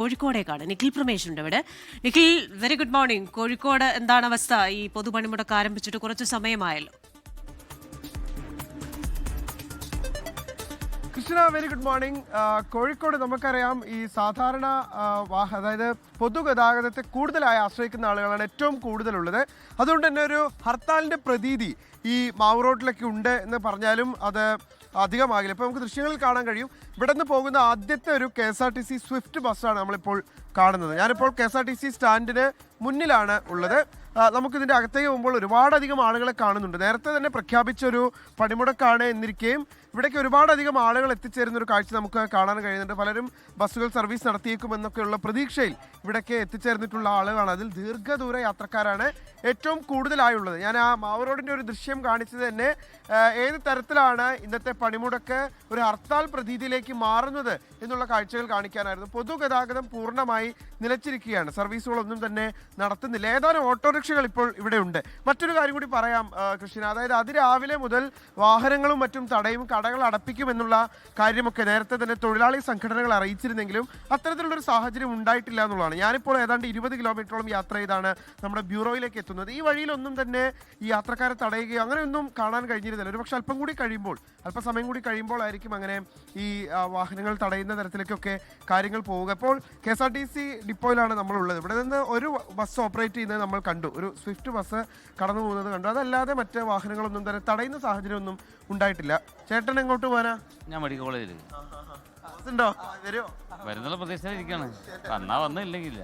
കോഴിക്കോടേക്കാണ് നിഖിൽ പ്രമേശ് ഉണ്ട് ഇവിടെ. Nikhil, very good morning. Kozhikode എന്താണ് അവസ്ഥ? ഈ പൊതുപണിമുടക്ക് ആരംഭിച്ചിട്ട് കുറച്ച് സമയമായല്ലോ. Krishna, very good morning. Kozhikode നമുക്കറിയാം, ഈ സാധാരണ അതായത് പൊതുഗതാഗതത്തെ കൂടുതലായി ആശ്രയിക്കുന്ന ആളുകളാണ് ഏറ്റവും കൂടുതലുള്ളത്. അതുകൊണ്ട് തന്നെ ഒരു ഹർത്താലിൻ്റെ പ്രതീതി ഈ മാവൂർ റോഡിലൊക്കെ ഉണ്ട് എന്ന് പറഞ്ഞാലും അത് അധികമാകില്ല. ഇപ്പോൾ നമുക്ക് ദൃശ്യങ്ങളിൽ കാണാൻ കഴിയും. ഇവിടെ നിന്ന് പോകുന്ന ആദ്യത്തെ ഒരു KSRTC സ്വിഫ്റ്റ് ബസ്സാണ് നമ്മളിപ്പോൾ കാണുന്നത്. ഞാനിപ്പോൾ KSRTC സ്റ്റാൻഡിന് മുന്നിലാണ് ഉള്ളത്. നമുക്കിതിൻ്റെ അകത്തേക്ക് പോകുമ്പോൾ ഒരുപാടധികം ആളുകളെ കാണുന്നുണ്ട്. നേരത്തെ തന്നെ പ്രഖ്യാപിച്ചൊരു പണിമുടക്കാണ് എന്നിരിക്കുകയും ഇവിടേക്ക് ഒരുപാടധികം ആളുകൾ എത്തിച്ചേരുന്ന ഒരു കാഴ്ച നമുക്ക് കാണാൻ കഴിയുന്നുണ്ട്. പലരും ബസ്സുകൾ സർവീസ് നടത്തിയേക്കുമെന്നൊക്കെയുള്ള പ്രതീക്ഷയിൽ ഇവിടേക്ക് എത്തിച്ചേർന്നിട്ടുള്ള ആളുകളാണ്. അതിൽ ദീർഘദൂര യാത്രക്കാരാണ് ഏറ്റവും കൂടുതലായുള്ളത്. ഞാൻ ആ മാവൂർ റോഡിൻ്റെ ഒരു ദൃശ്യം കാണിച്ചത് തന്നെ ഏത് തരത്തിലാണ് ഇന്നത്തെ പണിമുടക്ക് ഒരു ഹർത്താൽ പ്രതീതിയിലേക്ക് മാറുന്നത് എന്നുള്ള കാഴ്ചകൾ കാണിക്കാനായിരുന്നു. പൊതുഗതാഗതം പൂർണ്ണമായി നിലച്ചിരിക്കുകയാണ്. സർവീസുകളൊന്നും തന്നെ നടത്തുന്നില്ല. ഏതാനും ഓട്ടോറിക്ഷകൾ ഇപ്പോൾ ഇവിടെ ഉണ്ട്. മറ്റൊരു കാര്യം കൂടി പറയാം കൃഷ്ണ, അതായത് അതിരാവിലെ മുതൽ വാഹനങ്ങളും മറ്റും തടയും, കടകൾ അടപ്പിക്കുമെന്നുള്ള കാര്യമൊക്കെ നേരത്തെ തന്നെ തൊഴിലാളി സംഘടനകൾ അറിയിച്ചിരുന്നെങ്കിലും അത്തരത്തിലുള്ളൊരു സാഹചര്യം ഉണ്ടായിട്ടില്ല എന്നുള്ളതാണ്. ഞാനിപ്പോൾ ഏതാണ്ട് 20 കിലോമീറ്ററോളം യാത്ര ചെയ്താണ് നമ്മുടെ ബ്യൂറോയിലേക്ക് എത്തുന്നത്. ഈ വഴിയിലൊന്നും തന്നെ ഈ യാത്രക്കാരെ തടയുകയോ അങ്ങനെയൊന്നും കാണാൻ കഴിഞ്ഞിരുന്നില്ല. ഒരുപക്ഷെ അല്പസമയം കൂടി കഴിയുമ്പോഴായിരിക്കും അങ്ങനെ ഈ വാഹനങ്ങൾ തടയുന്ന തരത്തിലേക്കൊക്കെ കാര്യങ്ങൾ പോവുക. ഇപ്പോൾ KSRTC ഡിപ്പോയിലാണ് നമ്മളുള്ളത്. ഇവിടെ നിന്ന് ഒരു ബസ് ഓപ്പറേറ്റ് ചെയ്യുന്നത് നമ്മൾ കണ്ടു, ഒരു സ്വിഫ്റ്റ് ബസ് കടന്നു പോകുന്നത് കണ്ടു. അതല്ലാതെ മറ്റ് വാഹനങ്ങളൊന്നും തന്നെ തടയുന്ന സാഹചര്യമൊന്നും ഉണ്ടായിട്ടില്ല. ചേട്ടൻ എങ്ങോട്ട് പോകാനാ? ഞാൻ മെഡിക്കൽ കോളേജിൽ വരുന്നുള്ള പ്രദേശത്തിരിക്കാണ്. വന്നാ വന്നില്ലെങ്കില്ല.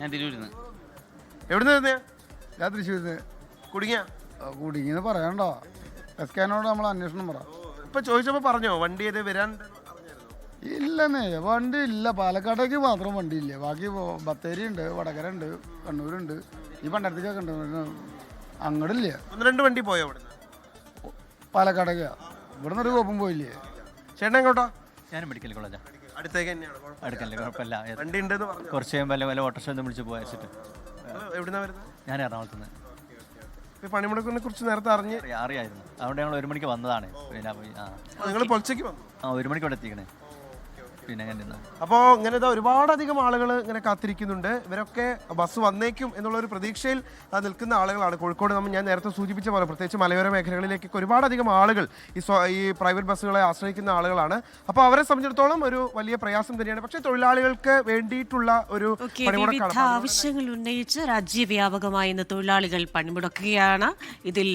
ഞാൻ തിരൂരിന്ന്. എവിടുന്ന്? ഞാൻ തൃശ്ശൂരിന്ന്. കുടുങ്ങിയെന്ന് പറയണ്ടോ? എസ്കാനോട് നമ്മൾ അന്വേഷണം പറ. ഇപ്പൊ ചോദിച്ചപ്പോ പറഞ്ഞോ വണ്ടി ഏത് വരാൻ? ഇല്ലെന്നേ, വണ്ടി ഇല്ല. പാലക്കാട്ടേക്ക് മാത്രം വണ്ടി ഇല്ല. ബാക്കി ബത്തേരി ഉണ്ട്, വടകര ഉണ്ട്, കണ്ണൂരുണ്ട്, ഈ പണ്ടത്തേക്കൊക്കെ ഉണ്ട്. അങ്ങോട്ടില്ല. 1-2 വണ്ടി പോയോ ഇവിടുന്ന്? പാലക്കാടേക്ക് ഇവിടുന്ന് ഒരു കോപ്പും പോയില്ലേ. ചേട്ടൻ എങ്ങോട്ടാ? ഞാൻ മെഡിക്കൽ കോളേജാ. അടുത്തേക്ക് തന്നെയാണ്. അടുക്കല്ലേ, കുഴപ്പമില്ല. വണ്ടി ഉണ്ടെന്ന് പറഞ്ഞു. കുറച്ച് കഴിയുമ്പോൾ വല്ല ഓട്ടോറിക്ഷ വിളിച്ച് പോയിട്ട്. എവിടുന്നാ വരുന്നത്? ഞാൻ എറണാകുളത്ത് നിന്ന്. പണിമുടക്കിനെ കുറിച്ച് നേരത്തെ അറിയായിരുന്നു. അതുകൊണ്ട് ഞങ്ങൾ 1 മണിക്ക് വന്നതാണ്. നിങ്ങൾ പൊലച്ചയ്ക്ക് വന്നു? 1 മണിക്ക് ഇവിടെ എത്തിക്കണേ. പിന്നെ അപ്പോൾ ഇങ്ങനെ ഒരുപാടധികം ആളുകൾ ഇങ്ങനെ കാത്തിരിക്കുന്നുണ്ട്. ഇവരൊക്കെ ബസ് വന്നേക്കും എന്നുള്ളൊരു പ്രതീക്ഷയിൽ നിൽക്കുന്ന ആളുകളാണ്. കോഴിക്കോട് ഞാൻ നേരത്തെ സൂചിപ്പിച്ച പോലെ പ്രത്യേകിച്ച് മലയോര മേഖലകളിലേക്കൊക്കെ ഒരുപാടധികം ആളുകൾ ഈ പ്രൈവറ്റ് ബസ്സുകളെ ആശ്രയിക്കുന്ന ആളുകളാണ്. അപ്പോൾ അവരെ സംബന്ധിച്ചിടത്തോളം ഒരു വലിയ പ്രയാസം തന്നെയാണ്. പക്ഷേ തൊഴിലാളികൾക്ക് വേണ്ടിയിട്ടുള്ള ഒരു വിവിധ ആവശ്യങ്ങൾ ഉന്നയിച്ച് രാജ്യവ്യാപകമായി ഇന്ന് തൊഴിലാളികൾ പണിമുടക്കുകയാണ്. ഇതിൽ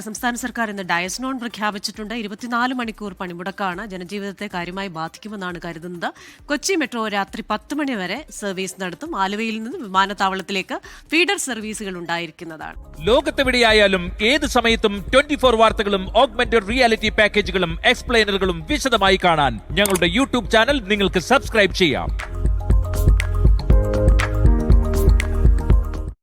സംസ്ഥാന സർക്കാർ ഇന്ന് ഡയസ് നോൺ പ്രഖ്യാപിച്ചിട്ടുണ്ട്. 24 മണിക്കൂർ പണിമുടക്കാണ്. ജനജീവിതത്തെ കാര്യമായി ബാധിക്കുമെന്നാണ് കരുതുന്നത്. കൊച്ചി മെട്രോ രാത്രി 10 മണി വരെ സർവീസ് നടത്തും. ആലുവയിൽ നിന്ന് വിമാനത്താവളത്തിലേക്ക് ഫീഡർ സർവീസുകൾ ഉണ്ടായിരിക്കുന്നതാണ്. ലോകത്തെവിടെയായാലും ഏത് സമയത്തും 24 വാർത്തകളും ഓഗ്മെന്റഡ് റിയാലിറ്റി പാക്കേജുകളും എക്സ്പ്ലെയിനറുകളും വിശദമായി കാണാൻ ഞങ്ങളുടെ YouTube ചാനൽ നിങ്ങൾക്ക് സബ്സ്ക്രൈബ് ചെയ്യാം.